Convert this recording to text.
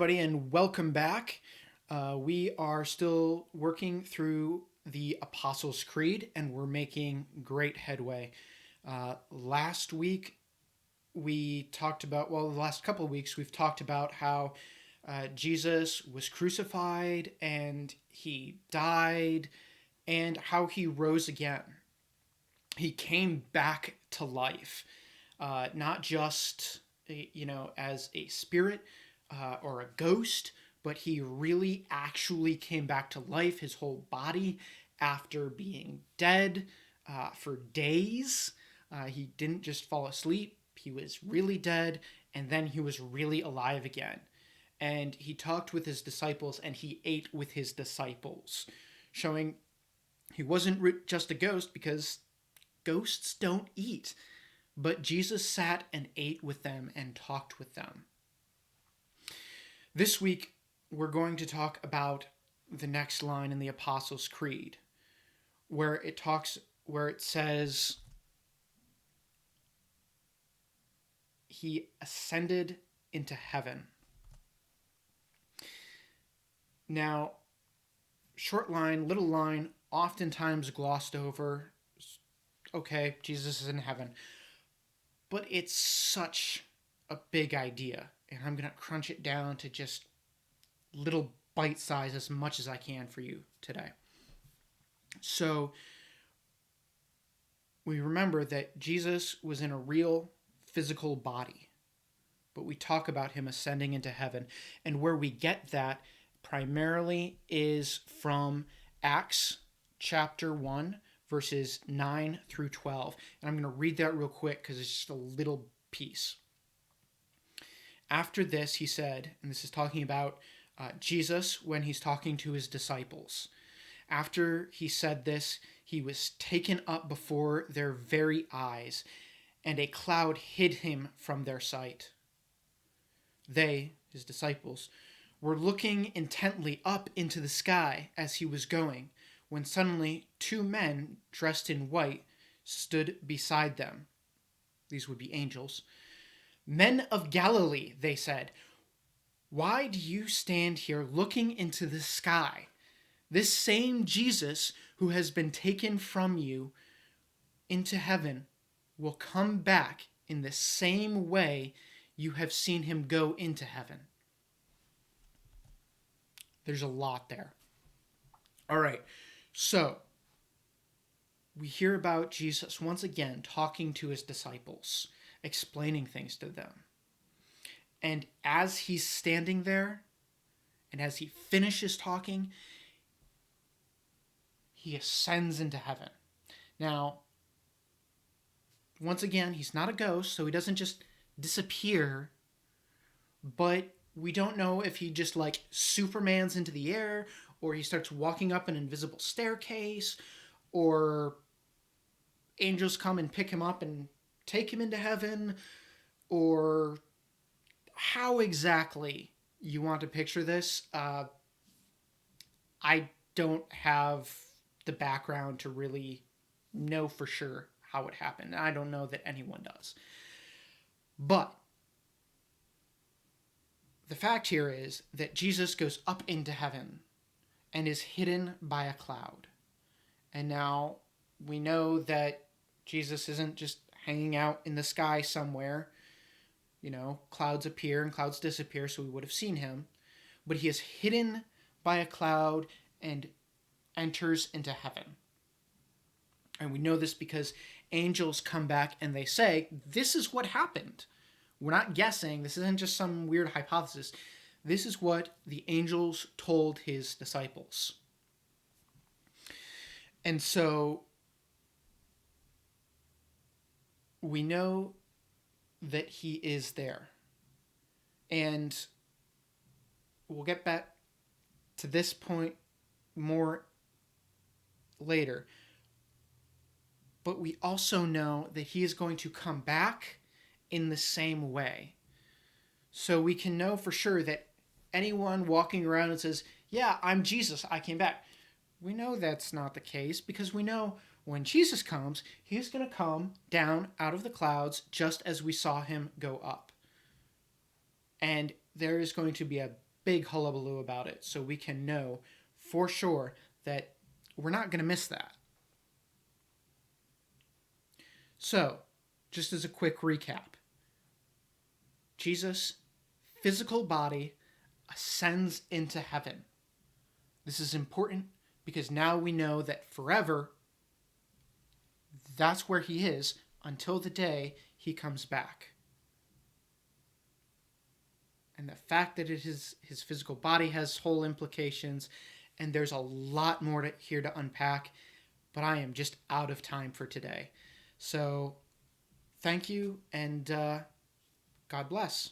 everybody, and welcome back. We are still working through the Apostles' Creed, and we're making great headway. Last week, we talked about, well, the last couple of weeks, we've talked about how Jesus was crucified and he died and how he rose again. He came back to life, not just, as a spirit or a ghost, but he really actually came back to life, his whole body, after being dead for days. He didn't just fall asleep, he was really dead, and then he was really alive again. And he talked with his disciples and he ate with his disciples, showing he wasn't just a ghost because ghosts don't eat. But Jesus sat and ate with them and talked with them. This week, we're going to talk about the next line in the Apostles' Creed, where it says, he ascended into heaven. Now, short line, little line, oftentimes glossed over. Okay, Jesus is in heaven. But it's such a big idea, and I'm going to crunch it down to just little bite size as much as I can for you today. So, we remember that Jesus was in a real physical body, but we talk about him ascending into heaven, and where we get that primarily is from Acts chapter 1, verses 9 through 12. And I'm going to read that real quick because it's just a little piece. After this, he said, and this is talking about Jesus when he's talking to his disciples. After he said this, he was taken up before their very eyes, and a cloud hid him from their sight. They, his disciples, were looking intently up into the sky as he was going, when suddenly 2 men dressed in white stood beside them. These would be angels. Men of Galilee, they said, why do you stand here looking into the sky? This same Jesus who has been taken from you into heaven will come back in the same way you have seen him go into heaven. There's a lot there. All right. So, we hear about Jesus once again talking to his disciples, explaining things to them. And as he's standing there, and as he finishes talking, he ascends into heaven. Now, once again, he's not a ghost, so he doesn't just disappear, but we don't know if he just like Supermans into the air, or he starts walking up an invisible staircase, or angels come and pick him up and take him into heaven, or how exactly you want to picture this. I don't have the background to really know for sure how it happened. I don't know that anyone does. But the fact here is that Jesus goes up into heaven and is hidden by a cloud. And now we know that Jesus isn't just hanging out in the sky somewhere. You know, clouds appear and clouds disappear, so we would have seen him. But he is hidden by a cloud and enters into heaven. And we know this because angels come back and they say, this is what happened. We're not guessing. This isn't just some weird hypothesis. This is what the angels told his disciples. And so we know that he is there. And we'll get back to this point more later. But we also know that he is going to come back in the same way. So we can know for sure that anyone walking around and says, yeah, I'm Jesus, I came back. We know that's not the case because we know when Jesus comes, he's going to come down out of the clouds just as we saw him go up. And there is going to be a big hullabaloo about it so we can know for sure that we're not going to miss that. So, just as a quick recap, Jesus' physical body ascends into heaven. This is important because now we know that forever, that's where he is until the day he comes back. And the fact that his physical body has whole implications, and there's a lot more here to unpack, but I am just out of time for today. So thank you, and God bless.